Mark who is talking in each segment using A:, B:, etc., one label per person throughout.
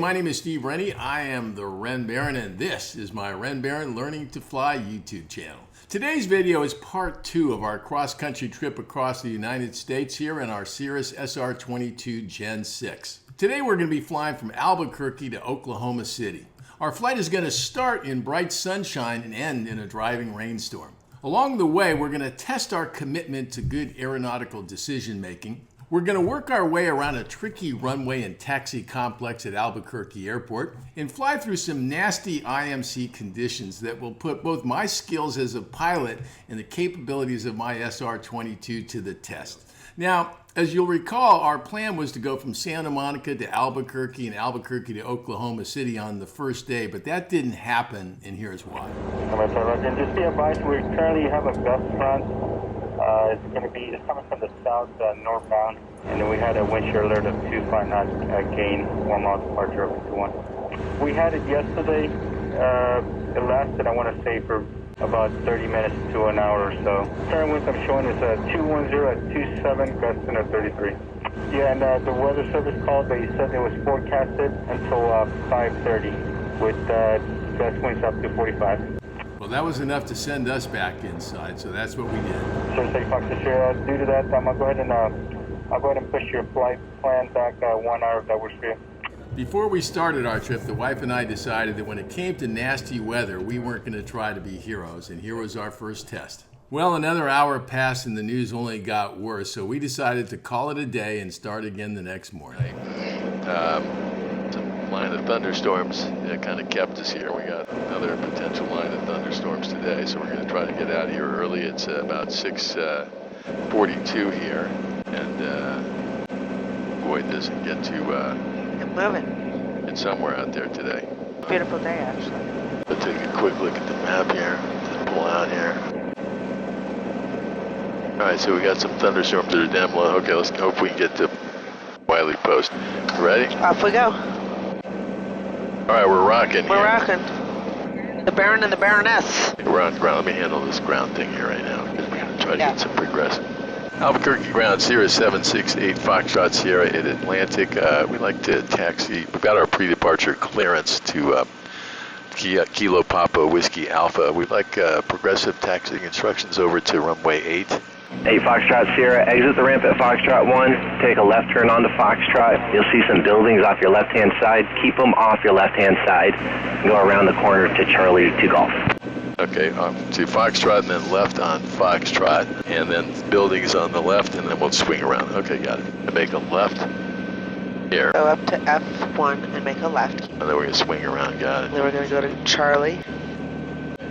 A: my name is Steve Rennie. I am the Ren Baron, and this is my Ren Baron Learning to Fly YouTube channel. Today's video is part 2 of our cross-country trip across the United States here in our Cirrus SR22 Gen 6. Today we're going to be flying from Albuquerque to Oklahoma City. Our flight is going to start in bright sunshine and end in a driving rainstorm. Along the way, we're going to test our commitment to good aeronautical decision making. We're going to work our way around a tricky runway and taxi complex at Albuquerque Airport and fly through some nasty IMC conditions that will put both my skills as a pilot and the capabilities of my SR-22 to the test. Now, as you'll recall, our plan was to go from Santa Monica to Albuquerque and Albuquerque to Oklahoma City on the first day, but that didn't happen, and here's why.
B: And just be advised, we currently have a gust front. It's coming from the south northbound, and then we had a wind shear alert of 25 knots gain, 1 mile departure over 21. We had it yesterday. It lasted, I want to say, for about 30 minutes to an hour or so. Current winds I'm showing is 210 at 27, gusting at 33. Yeah, and the weather service called. They said it was forecasted until 5:30 with gust winds up to 45.
A: Well, that was enough to send us back inside, so that's what we did.
B: Sure, Fox Sierra. Due to that, I'm I'll go ahead and push your flight plan back 1 hour if that works for you.
A: Before we started our trip, the wife and I decided that when it came to nasty weather, we weren't going to try to be heroes, and here was our first test. Well, another hour passed and the news only got worse, so we decided to call it a day and start again the next morning.
C: Some line of thunderstorms kind of kept us here. We got another potential line of thunderstorms today, so we're going to try to get out of here early. It's about 6:42 here, and avoid this and get to
D: moving.
C: It's somewhere out there today.
D: Beautiful day, actually.
C: Let's take a quick look at the map here. Just pull out here. All right, so we got some thunderstorms that are down below. Okay, let's hope we can get to Wiley Post. Ready?
D: Off we go.
C: All right, we're rocking.
D: We're rocking. The Baron and the Baroness.
C: We're on ground. Let me handle this ground thing here right now because we're going to try to get some progressive. Albuquerque ground, Cirrus 768 Foxtrot Sierra at Atlantic. We'd like to taxi. We've got our pre-departure clearance to Kilo Papa Whiskey Alpha. We'd like progressive taxiing instructions over to runway 8.
E: 8 Foxtrot Sierra, exit the ramp at Foxtrot 1, take a left turn onto Foxtrot. You'll see some buildings off your left-hand side. Keep them off your left-hand side. Go around the corner to Charlie 2 Golf.
C: Okay, to Foxtrot and then left on Foxtrot, and then buildings on the left, and then we'll swing around. Okay, got it. And make a left here.
D: Go up to F1 and make a left.
C: And then we're going to swing around, got it.
D: Then we're going to go to Charlie.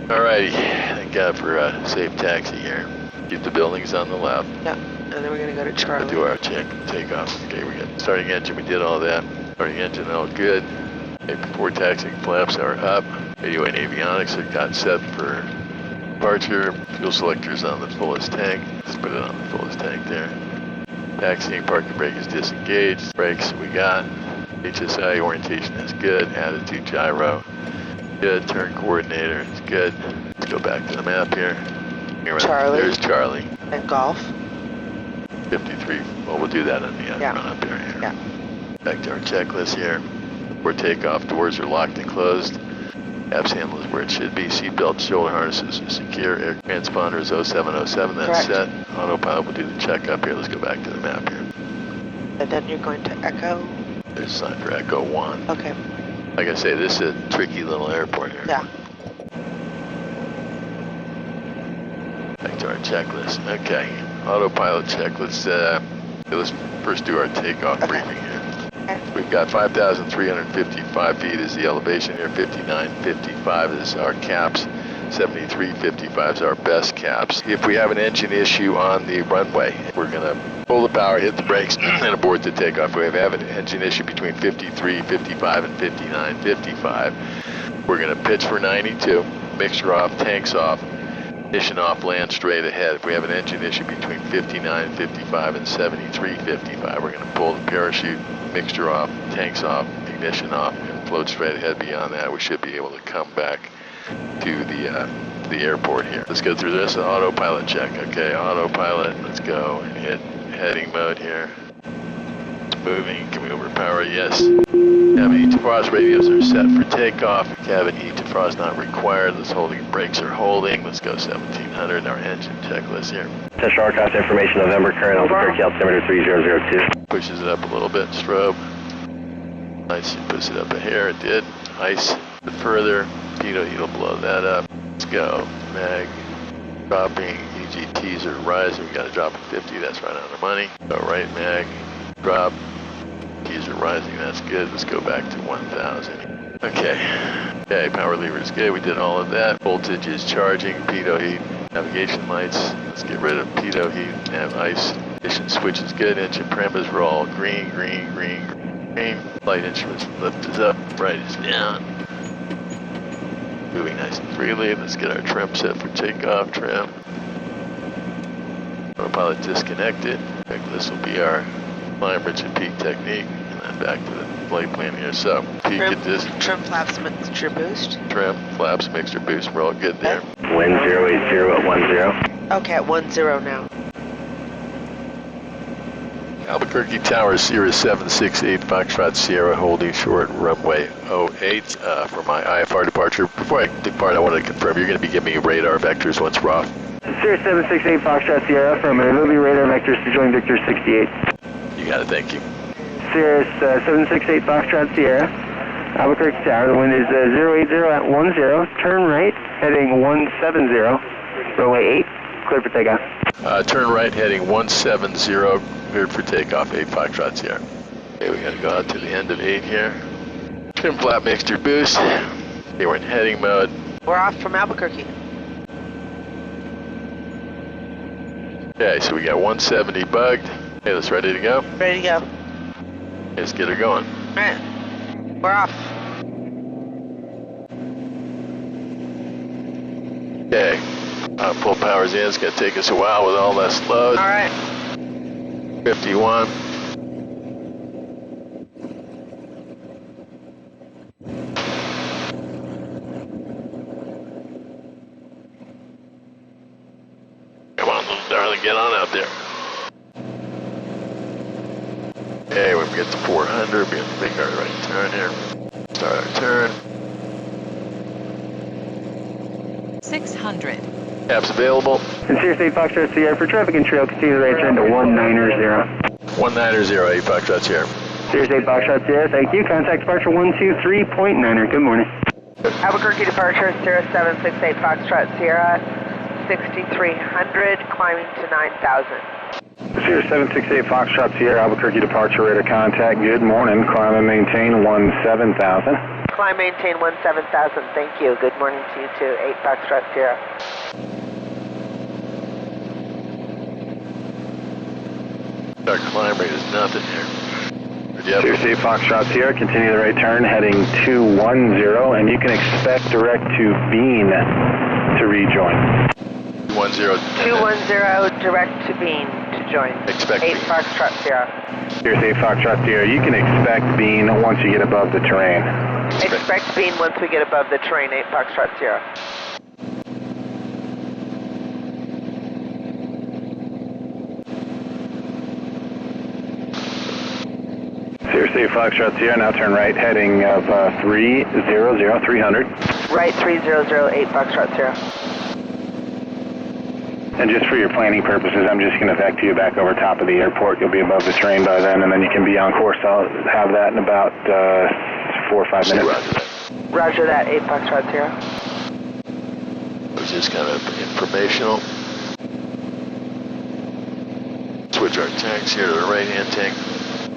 C: Alrighty, thank God for a safe taxi here. Keep the buildings on the left.
D: Yep, and then we're going to go to Charlie.
C: We'll do our check and take off. Okay, we got starting engine, we did all that. Starting engine, all good. Okay, before taxiing, flaps are up. Radio and avionics are got set for departure. Fuel selectors on the fullest tank. Let's put it on the fullest tank there. Taxiing, parking brake is disengaged. Brakes we got. HSI orientation is good. Attitude gyro, good. Turn coordinator is good. Let's go back to the map here.
D: Charlie.
C: There's Charlie.
D: And Golf.
C: 53. Well, we'll do that on the run up here.
D: Yeah.
C: Back to our checklist here. Before takeoff, doors are locked and closed. Abs handle is where it should be. Seatbelt, shoulder harnesses are secure. Air transponder is 0707. That's
D: correct.
C: set. Autopilot will do the checkup here. Let's go back to the map here.
D: And then you're going to Echo.
C: There's a sign for Echo 1.
D: Okay.
C: Like I say, this is a tricky little airport here.
D: Yeah.
C: Back to our checklist. Okay. Autopilot check. Let's first do our takeoff briefing here. We've got 5,355 feet is the elevation here, 5955 is our caps, 7355 is our best caps. If we have an engine issue on the runway, we're going to pull the power, hit the brakes, and abort the takeoff. We have an engine issue between 5355 and 5955. We're going to pitch for 92, mixture off, tanks off, ignition off, land straight ahead. If we have an engine issue between 5955 and 7355, we're going to pull the parachute, mixture off, tanks off, ignition off, and float straight ahead. Beyond that, we should be able to come back to the airport here. Let's go through this autopilot check. Okay, autopilot, let's go and hit heading mode here. It's moving. Can we overpower? Yes. Cabin E defrost radios are set for takeoff. Cabin E defrost not required. Let's holding brakes are holding. Let's go 1700. Our engine checklist here.
E: Test shortcast information November current Albuquerque altimeter 3002.
C: Pushes it up a little bit. Strobe. Nice. Push it up a hair. It did. Ice. A bit further. Pitot heat will blow that up. Let's go. Mag. Dropping. EGTs are rising. We got to drop at 50. That's right on the money. Go right mag. Drop. Keys are rising. That's good. Let's go back to 1000. Okay. Okay. Power lever is good. We did all of that. Voltage is charging. Pitot heat. Navigation lights. Let's get rid of pitot heat. Nav ice. Ignition switch is good. Engine parameters were all green, green, green, green. Light instruments lift is up. Right is down. Moving nice and freely. Let's get our trim set for takeoff. Trim. Autopilot disconnected. This will be our climb, bridge, and peak technique. And then back to the flight plan here. So, peak at this.
D: Trim flaps mixture boost.
C: Trim, flaps, mixture boost. We're all good there.
E: Wind 080 at 10.
D: Okay, at 10 now.
C: Albuquerque Tower, Cirrus 768 Foxtrot Sierra, holding short, runway 08 for my IFR departure. Before I depart, I want to confirm you're going to be giving me radar vectors once we're off.
E: Cirrus 768 Foxtrot Sierra, affirmative. Will be radar vectors to join Victor 68.
C: You got it, thank you.
E: Cirrus 768 Foxtrot Sierra, Albuquerque Tower. The wind is 080 at 10. Turn right, heading 170. Runway 8, clear for takeoff.
C: Turn right, heading 170, cleared for takeoff, 8 Foxtrot Sierra. Okay, we got to go out to the end of 8 here. Trim flap mixture boost. Okay, we're in heading mode.
D: We're off from Albuquerque.
C: Okay, so we got 170 bugged. Okay, let's ready to go.
D: Ready to go.
C: Okay, let's get her going.
D: Alright. We're off.
C: Okay, full power's in. It's going to take us a while with all less load.
D: Alright.
C: 51. Come on, little darling, get on out there. Okay, when we get to 400, we're going to make our right turn here. Start our turn.
F: 600.
C: Caps available.
E: And Cirrus 8 Foxtrot Sierra for traffic and trail, continue the right turn to 190.
C: 190, 8 Foxtrot Sierra.
E: Cirrus 8 Foxtrot Sierra, thank you. Contact departure 123.9er. Good morning.
D: Albuquerque departure, Cirrus 768 Foxtrot Sierra, 6300, climbing to 9000.
B: Cirrus 768 Foxtrot Sierra, Albuquerque departure, radar contact. Good morning. Climb and maintain 17,000.
D: Climb, maintain 17,000. Thank you. Good morning to you too. 8 Foxtrot Sierra.
C: Our climb rate is nothing here. Yep.
B: Cirrus 8 Foxtrot Sierra, continue the right turn, heading 210, and you can expect direct to Bean to rejoin.
C: 10.
D: 210, direct to Bean to join.
C: Expect
D: 8
C: Bean.
D: Foxtrot Sierra.
B: Cirrus 8 Foxtrot Sierra, you can expect Bean once you get above the terrain.
D: Expect Bean once we get above the terrain. 8 Foxtrot Sierra.
B: Cirrus 8 Foxtrot Sierra, now turn right, heading of 300.
D: Right 300, 8 Foxtrot Sierra.
B: And just for your planning purposes, I'm just going to vector you back over top of the airport. You'll be above the terrain by then, and then you can be on course. I'll have that in about 4 or 5 minutes.
D: Roger that, 8 Foxtrot Sierra.
C: It was just kind of informational. Switch our tanks here to the right-hand tank.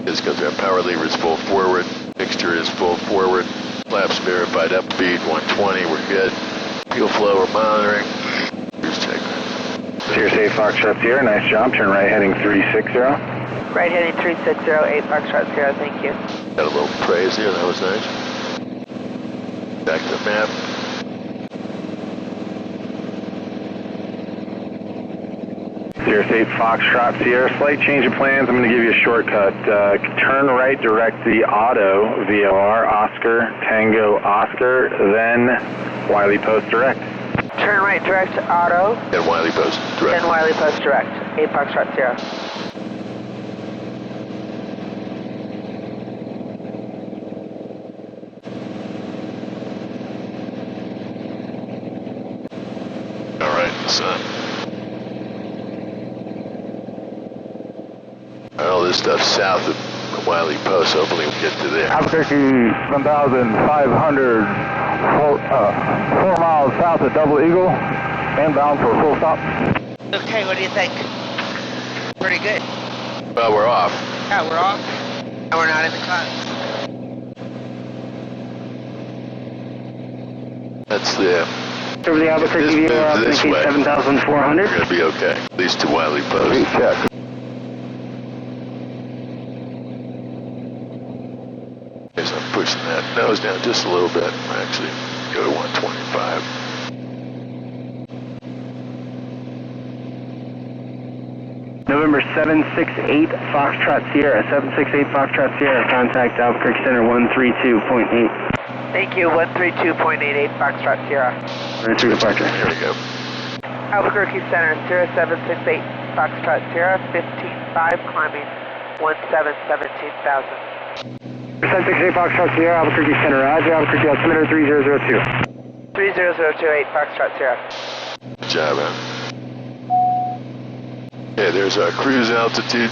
C: Just because our power lever is full forward. Mixture is full forward. Flaps verified up speed 120. We're good. Fuel flow we're monitoring. Here's check.
B: Cirrus 8 Foxtrot Sierra, nice job. Turn right, heading 360.
D: Right heading 360, 8 Foxtrot Sierra, thank you.
C: Got a little praise here, that was nice. Back to the map.
B: Cirrus 8 Foxtrot Sierra, slight change of plans. I'm going to give you a shortcut. Turn right, direct the auto, VOR, Oscar, Tango, Oscar, then Wiley Post direct.
D: Turn right, direct auto.
C: And Wiley Post direct.
D: Then Wiley Post direct. 8 Foxtrot Sierra.
C: the sun. All this stuff south of Wiley Post. Hopefully we'll get to there.
B: Albuquerque 1,500, 4 miles south of Double Eagle, inbound for a full stop.
D: Okay, what do you think? Pretty good.
C: Well, we're off.
D: Yeah, we're off. And we're not in the clouds.
C: That's the...
E: Over the Albuquerque view,
C: this way.
E: 7,400.
C: We're going to be okay. At least to Wiley Post.
B: Check.
C: As I'm pushing that nose down just a little bit. Actually, go to 125.
E: November 768 Foxtrot Sierra, 768 Foxtrot Sierra, contact Albuquerque Center 132.8.
D: Thank you, 132.88 Foxtrot Sierra.
E: Ready to departure.
C: There we go.
D: Albuquerque Center, Cirrus 768 Foxtrot Sierra, 15.5, climbing 17,000.
E: 768 Foxtrot Sierra, Albuquerque Center, Roger, Albuquerque altimeter 3002.
D: 30028 Foxtrot Sierra.
C: Good job, man. Okay, there's our cruise altitude.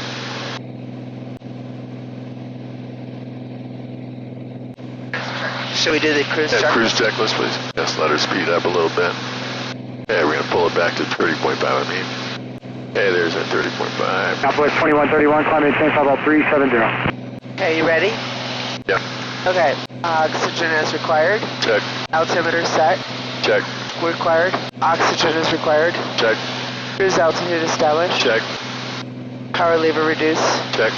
D: Should we do the cruise check?
C: Cruise checklist, please. Yes, let her speed up a little bit. Okay, we're going to pull it back to 30.5, I mean. Okay, there's our 30.5.
E: Southwest 2131, climbing 105.370.
D: Okay, you ready?
C: Yeah.
D: Okay, oxygen is required.
C: Check.
D: Altimeter set.
C: Check.
D: Required. Oxygen is required.
C: Check.
D: Cruise altitude established.
C: Check.
D: Power lever reduce.
C: Check.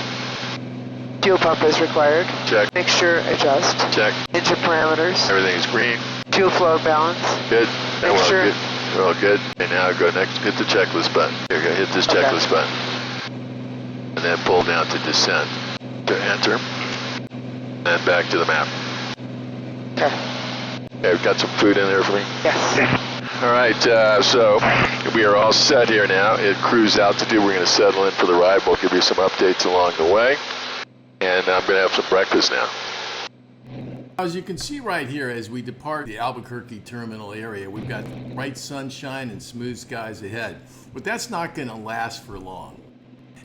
D: Fuel pump is required.
C: Check.
D: Mixture adjust.
C: Check.
D: Engine parameters.
C: Everything's green.
D: Fuel flow balance.
C: Good. Now we're all
D: Mixture.
C: good. We're all good. And now go next, hit the checklist button. Here, go hit this checklist button. And then pull down to descend. To enter. And back to the map.
D: Okay.
C: Okay, we've got some food in there for me.
D: Yes.
C: All right, so we are all set here now at cruise altitude. We're going to settle in for the ride. We'll give you some updates along the way. And I'm going to have some breakfast now.
A: As you can see right here, as we depart the Albuquerque terminal area, we've got bright sunshine and smooth skies ahead. But that's not going to last for long.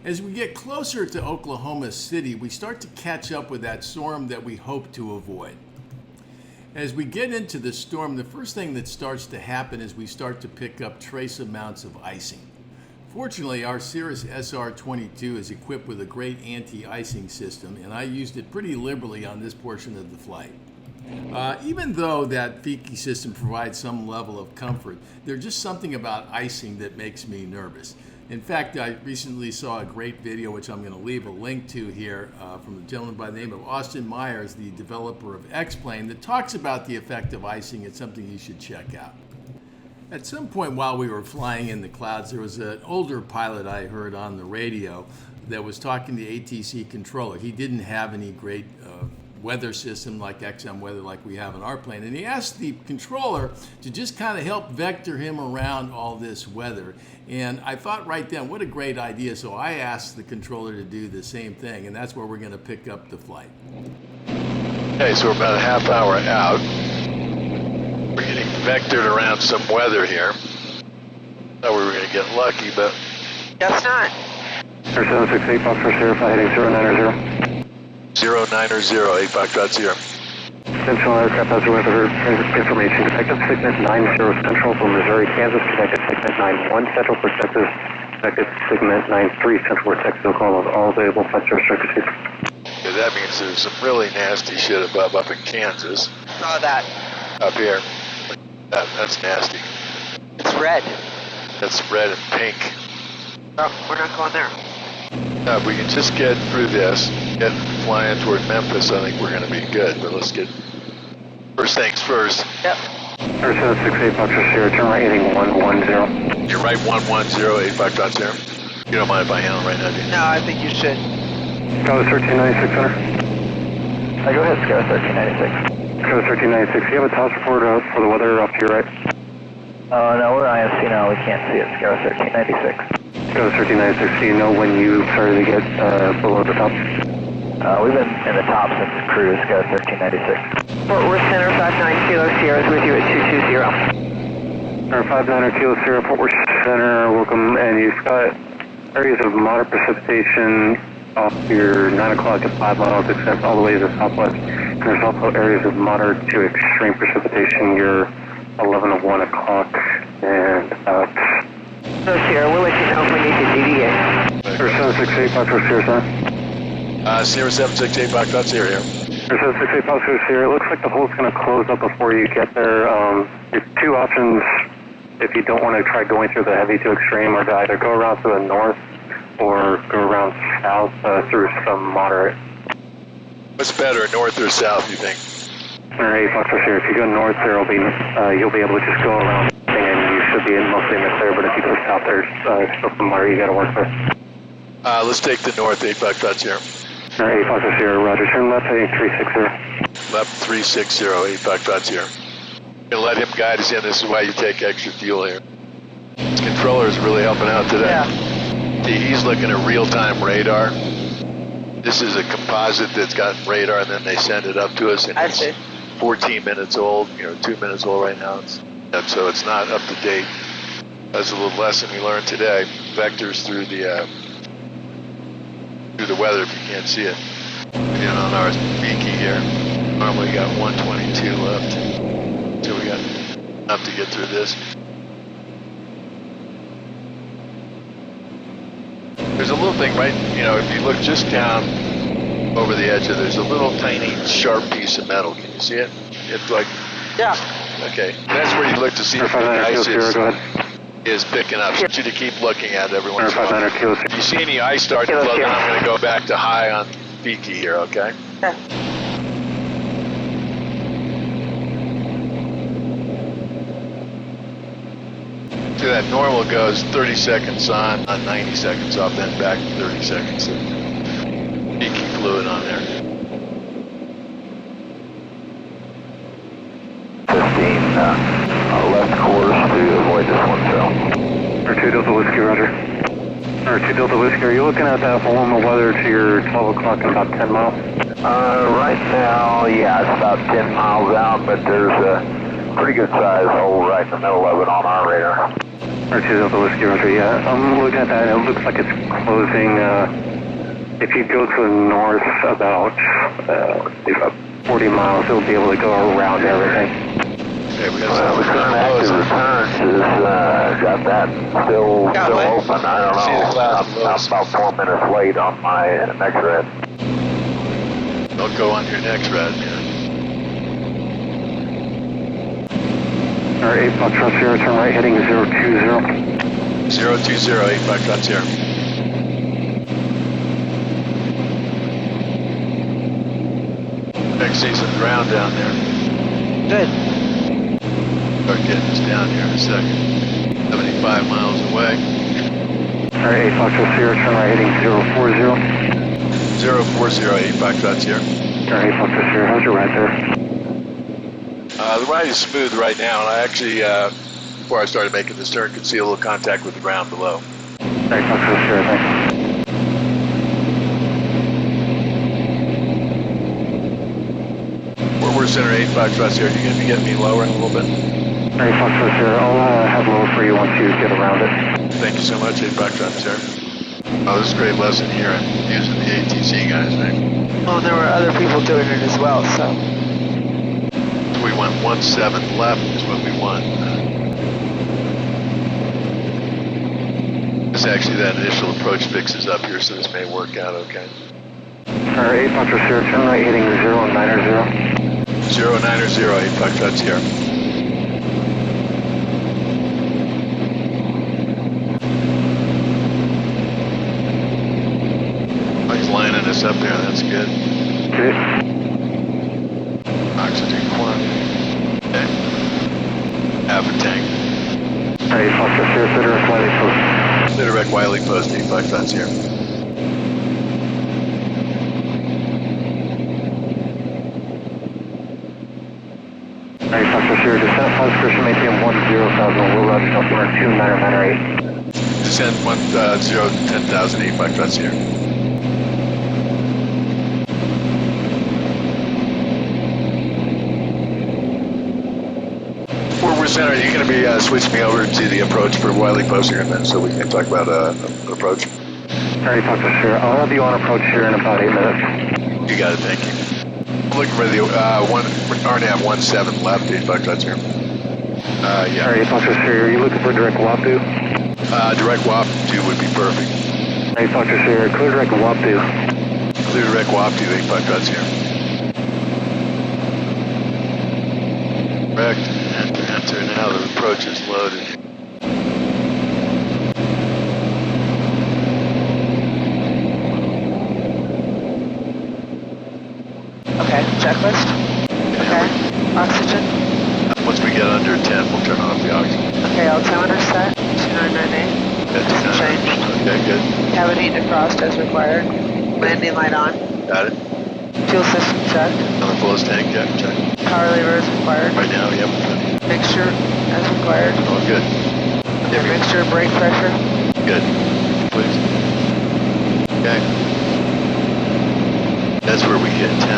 A: As we get closer to Oklahoma City, we start to catch up with that storm that we hope to avoid. As we get into the storm, the first thing that starts to happen is we start to pick up trace amounts of icing. Fortunately, our Cirrus SR22 is equipped with a great anti-icing system, and I used it pretty liberally on this portion of the flight. Even though that Fiki system provides some level of comfort, there's just something about icing that makes me nervous. In fact, I recently saw a great video, which I'm going to leave a link to here, from a gentleman by the name of Austin Myers, the developer of X-Plane, that talks about the effect of icing. It's something you should check out. At some point while we were flying in the clouds, there was an older pilot I heard on the radio that was talking to the ATC controller. He didn't have any great weather system like XM weather like we have in our plane. And he asked the controller to just kind of help vector him around all this weather. And I thought right then, what a great idea. So I asked the controller to do the same thing, and that's where we're going to pick up the flight.
C: Okay, so we're about a half hour out. We're getting vectored around some weather here. Thought we were going to get lucky, but...
D: Guess not.
E: 768 Foxtrot Sierra, flight heading 090.
C: 090, 8 Foxtrot Sierra.
E: Central aircraft has weather information. Detective Cygnus 90 Central from Missouri, Kansas. Detective Cygnus 91 Central for Texas. Detective Cygnus 93 Central for Texas, Oklahoma. All available flights are restricted.
C: Yeah, that means there's some really nasty shit above up in Kansas.
D: Saw that.
C: Up here. That's nasty.
D: It's red.
C: That's red and pink.
D: Oh, we're not going there.
C: If we can just get through this, get flying toward Memphis, I think we're going to be good. But let's get first things first.
D: Yep.
E: 768 Foxtrot Sierra, turn right heading 110.
C: You're right, 110, 8 Foxtrot Sierra. You don't mind if I handle right now, do you?
D: No, I think you should.
E: Skyler 1396 Center.
B: Go ahead, Skyler 1396.
E: Skyler 1396, you have a toss report for the weather off to your right?
B: No, we're IFC now. We can't see it. Skyler 1396.
E: Skyler 1396, do you know when you started to get below the top?
B: We've been in the top since cruise, Skyler 1396.
D: Fort Worth Center 590 Sierra is with you at 220.
B: 59er Kilo Sierra, Fort Worth Center, welcome, and you've got areas of moderate precipitation off your 9 o'clock at 5 miles, except all the way to the southwest. And there's also areas of moderate to extreme precipitation, your 11 to 1 o'clock, and about...
D: So Sierra, we'll let you know if we need to deviate.
B: Cirrus 768, Foxtrot Sierra, sir.
C: Sierra 768, Foxtrot Sierra here.
B: Cirrus 768, Foxtrot Sierra. It looks like the hole's going to close up before you get there. Your two options, if you don't want to try going through the heavy to extreme, are to either go around to the north or go around south through some moderate.
C: What's better, north or south, you think?
B: Alright, Foxtrot Sierra. If you go north, there'll be you'll be able to just go around and you should be mostly in the clear. But if you go south, there's still some moderate you got to work with.
C: Let's take the north, 8 Foxtrot Sierra.
B: Alright, Foxtrot Sierra. Roger. Turn left, heading 360.
C: Left 360, 8 Foxtrot Sierra. Gonna let him guide us in. This is why you take extra fuel here. This controller is really helping out today.
D: Yeah.
C: He's looking at real-time radar. This is a composite that's got radar, and then they send it up to us, and it's 14 minutes old, 2 minutes old right now. So it's not up to date. That's a little lesson we learned today. Vectors through the weather if you can't see it. In on our beaky here. Normally got 122 left. So we got enough to get through this. There's a little thing right, if you look just down over the edge of there's a little tiny sharp piece of metal. Can you see it? It's like...
D: Yeah.
C: Okay. That's where you look to see if the ice is picking up. I want you to keep looking at it every once in a while. If you see any ice starting to flow, then I'm going to go back to high on beaky here, okay?
D: Yeah.
C: So that normal goes 30 seconds on 90 seconds off, then back 30 seconds. So beaky fluid on there.
F: 15, left course to avoid this one, Phil.
B: R2 Delta Whiskey, roger. R2 Delta Whiskey, are you looking at that warm weather to your 12 o'clock in about 10 miles?
F: Right now, yeah, it's about 10 miles out, but there's a pretty good size hole right in the middle of it on our radar.
B: R2 Delta Whiskey, roger, yeah. I'm looking at that, and it looks like it's closing. If you go to the north about 40 miles, it'll be able to go around everything.
C: Okay, we got
F: The current active returns is got that still open. I don't know. I'm about 4 minutes late on my next red.
C: Don't go on your next red, yeah.
B: Alright, 8 Foxtrot Sierra, turn right, heading 020.
C: 020, 8 Foxtrot Sierra. I can see some ground down there.
D: Good.
C: Start getting us down here in a second. 75 miles away.
B: Alright, 8 Foxtrot Sierra, turn right, heading 040.
C: 040, 8 Foxtrot Sierra.
B: Alright, 8 Foxtrot Sierra, how's your ride there?
C: The ride is smooth right now, and I actually, before I started making this turn, could see a little contact with the ground below.
B: Alright, Foxtrot Sierra, thanks.
C: Fort Worth Center 8 Foxtrot Sierra, you going to be getting me lower in a little bit?
B: Alright, Foxtrot Sierra, I'll have lower for you once you get around it.
C: Thank you so much, 8 Foxtrot Sierra. Oh, this is a great lesson here in using the ATC, guys, right?
D: Well, there were other people doing it as well, so.
C: We went 1/7 left is what we want. It's actually that initial approach fixes up here, so this may work out okay.
B: Alright, 8 Foxtrot Sierra, turn right, heading 090.
C: 090, 8 Foxtrot Sierra. He's lining us up there, that's good.
B: Okay.
C: Oxygen quantity. Okay. Half a tank.
B: Alright, Foxtrot Sierra, Citrus Wiley Post.
C: Direct Wiley Post, 8 Foxtrot Sierra.
B: Alright, Foxtrot Sierra, descent, flight description, maintain 10,000, will route customer 2998.
C: Descent 10,000, 8 Foxtrot Sierra. Center, are you going to be switching me over to the approach for Wiley Post here in a minute so we can talk about an approach?
E: Alright, Foxtrot Sierra. I'll have you on approach here in about 8 minutes.
C: You got it, thank you. I'm looking for the RNAV 17 left, 8 Foxtrot here. Yeah.
E: Alright, Foxtrot Sierra, are you looking for direct WAP-2?
C: Direct WAP-2 would be perfect.
E: Alright, Foxtrot Sierra, clear direct WAP-2.
C: Clear direct WAP-2, 8 Foxtrot here. Correct. Enter now, the approach is loaded.
D: Okay, checklist. Okay, oxygen.
C: Once we get under 10, we'll turn off the oxygen.
D: Okay, altimeter set, 2998.
C: That's
D: Changed.
C: Okay, good.
D: Cavity defrost as required. Landing light on.
C: Got it.
D: Fuel system checked.
C: On the closed tank, yeah, check.
D: Power lever as required.
C: Right now, yep.
D: Mixture as required.
C: All good.
D: Okay, mixture, brake pressure.
C: Good. Please. Okay. That's where we get 10,000.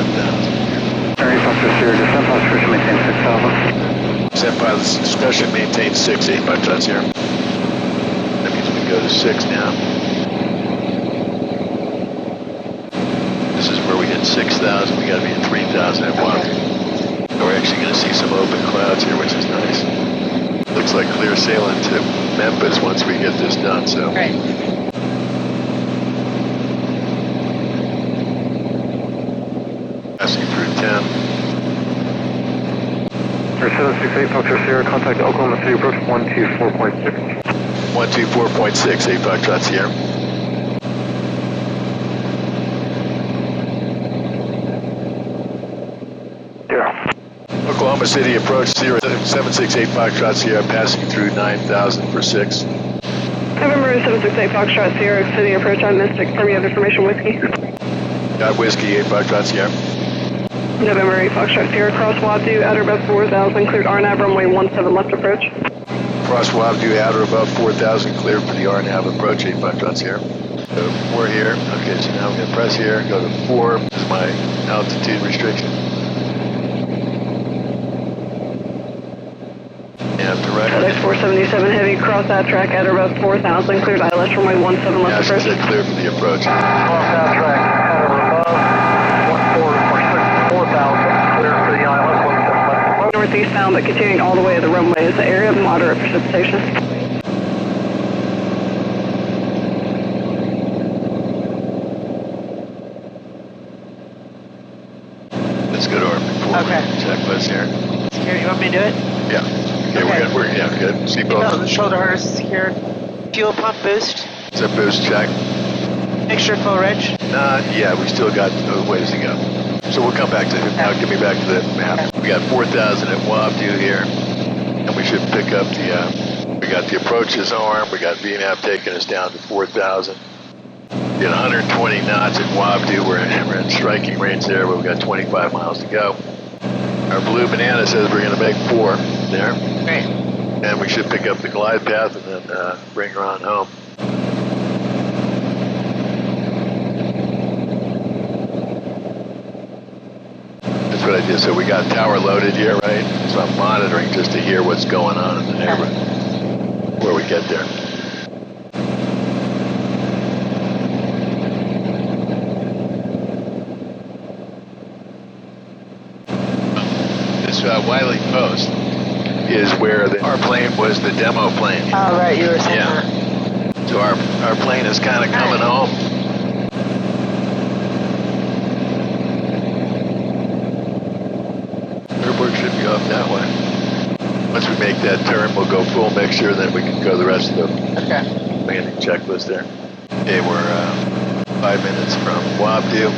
E: Alright, Foxtrot Sierra, descent pilot discretion maintain 6,000.
C: Descent pilot's discretion maintains 6, 8 Foxtrots here. That means we go to 6 now. This is where we hit 6,000. We gotta be at 3,000 at walk. We're actually gonna see some open clouds here, which is nice. Looks like clear sailing to Memphis once we get this done, so.
D: Great.
C: Passing through 10.
E: Alright, 768 Foxtrot Sierra, contact Oklahoma City approach 124.6.
C: 124.6, 8 Foxtrots here. Oklahoma City approach 0768 Foxtrot Sierra, passing through 9,000 for 6.
G: November 768 Foxtrot Sierra City approach on Mystic. Firm you have information whiskey.
C: Got whiskey, 8 Foxtrot Sierra.
G: November 8 Foxtrot Sierra cross Wadu outer above 4,000 cleared RNAV runway 17 left approach.
C: Cross Wabdu outer above 4,000, cleared for the RNAV approach, 8 Foxtrots here. So 4 here. Okay, so now I'm going to press here, go to 4. This is my altitude restriction. And direct.
G: FedEx 477 heavy cross that track outer above 4,000 cleared ILS runway 17 left approach.
C: Yes, clear for the approach.
E: Cross that track outer above 4,000 clear for the ILS 17 left.
G: Northeast bound but continuing all the way to the runway is the area of moderate precipitation.
C: Let's go to our forward checklist here.
D: Here, you want me to do it?
C: Yeah. Okay,
D: Okay.
C: we're good. Seatbelt.
D: Shoulder harness is secured. Fuel pump boost.
C: Zip boost check.
D: Mixture full reg.
C: Yeah, we still got a ways to go. So we'll come back to it. Now give me back to the map. We got 4,000 at Wabdu here. And we should pick up the, we got the approaches arm. We got VNAV taking us down to 4,000. We got 120 knots at Wabdu. We're in striking range there, but we've got 25 miles to go. Our blue banana says we're going to make 4 there.
D: Great.
C: And we should pick up the glide path and then bring her on home. That's what I did. So we got tower loaded here, right? So I'm monitoring just to hear what's going on in the neighborhood where we get there. This Wiley Post is where our plane was the demo plane.
D: Oh, right, you were saying that.
C: So our plane is kind of coming home. Airport should be off that way. Once we make that turn, we'll go full mixture, then we can go the rest of the landing checklist there. Okay, we're 5 minutes from Wabdu.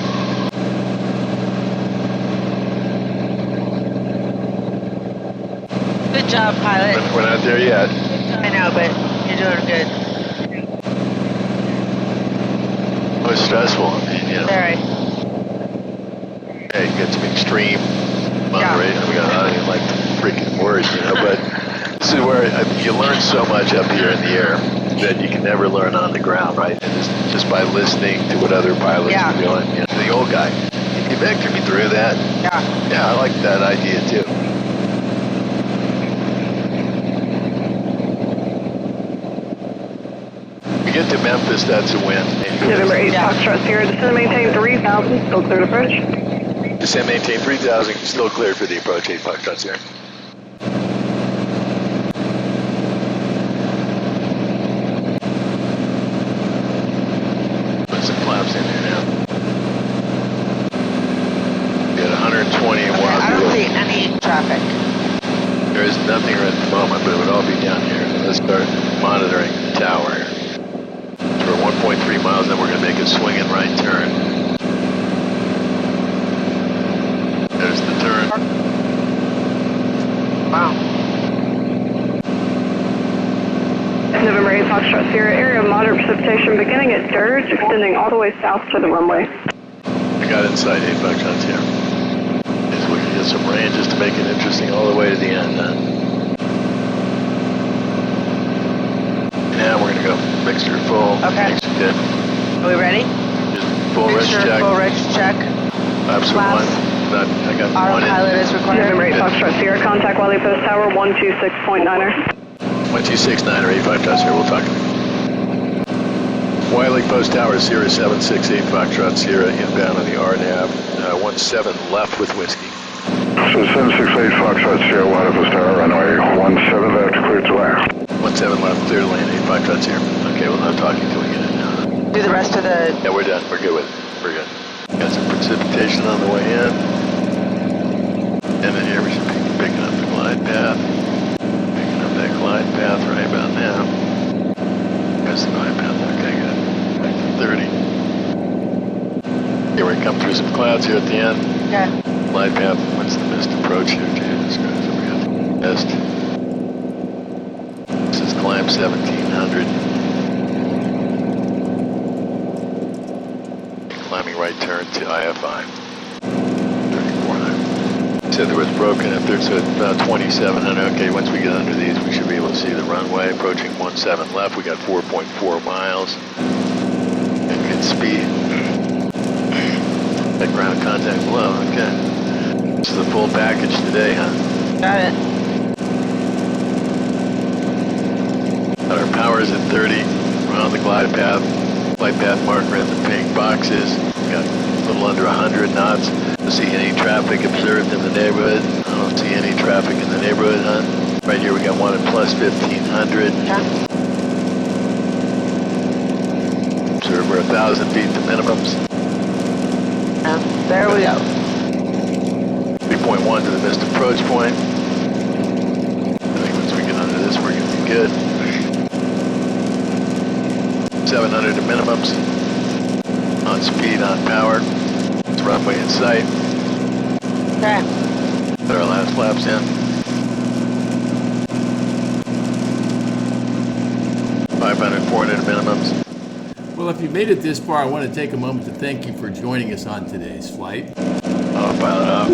D: Good job, pilot.
C: We're not there yet.
D: I know, but you're doing good.
C: It was stressful, I mean, you know.
D: Very.
C: Hey, you get some extreme moderation. We got not even like freaking words, you know, but this is where you learn so much up here in the air that you can never learn on the ground, right? And just by listening to what other pilots are doing. You know, the old guy, can you vector me through that?
D: Yeah.
C: Yeah, I like that idea too. get to Memphis, that's a win.
G: November 8 Foxtrot Sierra, descend and maintain 3,000, still clear to approach.
C: Descend, maintain 3,000, still clear for the approach, 8 Foxtrot Sierra. Put some flaps in there now. Got 120 and
D: Okay, I don't see any traffic.
C: There is nothing right at the moment, but it would all be down here. Let's start monitoring the tower here. So we're 1.3 miles, then we're going to make a swinging right turn. There's the turn.
D: Wow.
G: November 8 Foxtrot Sierra, area of moderate precipitation beginning at Dirge, extending all the way south to the runway.
C: I got inside 8 Foxtrots here. Just looking to get some rain just to make it interesting all the way to the end. Now we're going to go mixture full.
D: Okay.
C: Mixture good.
D: Are we ready?
C: Just full reg
D: Mixture,
C: check.
D: full reg check.
C: Laps of
D: Flaps.
C: one. I got one in.
D: Autopilot is required.
G: November 8 Foxtrot Sierra, contact Wiley Post Tower 126.9er.
C: 1269 or 8 Foxtrots here, we'll talk. Wiley Post Tower, Cirrus 768 Foxtrot Sierra, inbound on the RNAV, 17 left with whiskey.
H: So 768 Foxtrot Sierra, Wiley Post Tower, runway 17 left, clear to land.
C: 17 left, clear to land, 8 Foxtrots here. Okay, well, I'm talking till we get it now.
D: Do the rest of the...
C: Yeah, we're done, we're good with it, we're good. Got some precipitation on the way in. And then here we should be picking up the glide path. Picking up that glide path right about now. There's the glide path, okay, good. Back to 30. Here we come through some clouds here at the end.
D: Okay.
C: Glide path, what's the mist approach here? Jesus Christ, we got mist. This is climb 1700. Climbing right turn to IFI. 3400. Said there was broken if there's about 2700. Okay, once we get under these, we should be able to see the runway approaching 17 left. We got 4.4 miles. At good speed. At ground contact below, okay. This is the full package today, huh?
D: Got it.
C: Got our powers at 30. We're on the glide path. Glide path marker in the pink boxes. Got a little under 100 knots. Don't see any traffic observed in the neighborhood. I don't see any traffic in the neighborhood, huh? Right here we got one at plus 1500.
D: Okay.
C: Observe we're 1,000 feet to minimums.
D: And there we go.
C: 3.1 to the missed approach point. I think once we get under this, we're going to be good. 700 to minimums. On speed, on power. It's runway in sight.
D: Okay.
C: Put our last laps in. 500, 400 minimums.
A: Well, if you made it this far, I want to take a moment to thank you for joining us on today's flight.
C: Autopilot up.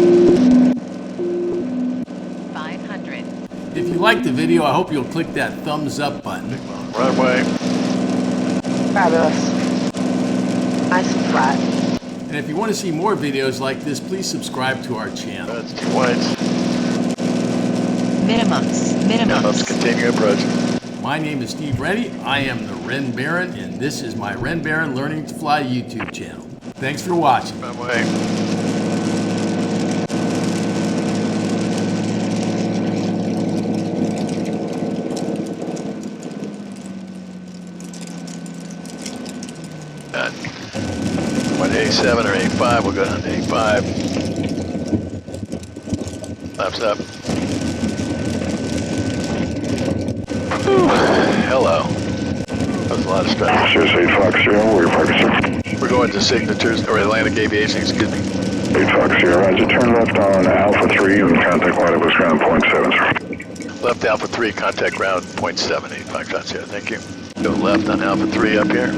I: 500.
A: If you liked the video, I hope you'll click that thumbs up button.
C: Runway.
D: Fabulous. Nice and flat.
A: And if you want to see more videos like this, please subscribe to our channel.
C: That's 2 whites.
I: Minimums.
C: Minimums, continue approach.
A: My name is Steve Rennie. I am the Ren Baron, and this is my Ren Baron Learning to Fly YouTube channel. Thanks for watching.
C: Runway. Got 187 or 85, we'll go down to 85. Laps up. Hello. That was a lot of stress.
H: Cirrus 8 Fox Sierra, where your parking, sir?
C: We're going to signatures, or Atlantic Aviation, excuse me.
H: 8 Fox Sierra, roger, turn left on Alpha 3 and contact Wiley Post ground 0.7, sir.
C: Left Alpha 3, contact ground 0.7, 8 Foxtrots here, thank you. Go left on Alpha 3 up here.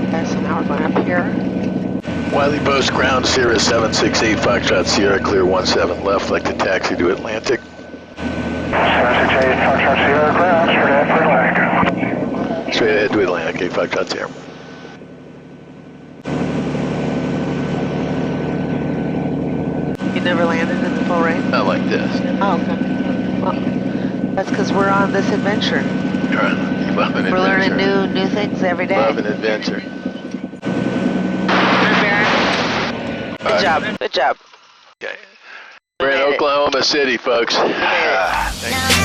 D: Okay, so now we're going up here.
C: Wiley Post ground, Cirrus 768 Foxtrot Sierra, clear 17 left, like to taxi to Atlantic.
H: 768 Foxtrot Sierra, ground, straight ahead for Atlantic.
C: Straight ahead to Atlantic, 8 Foxtrots here.
D: You never landed in the full range?
C: Not like this.
D: Oh, okay. Well, that's because we're on this adventure.
C: Trying to Love and
D: We're
C: adventure.
D: learning new things every day.
C: Love and adventure.
D: Good job. Good job.
C: Okay. We're in Oklahoma City, folks.
D: You made it.
C: Thank you.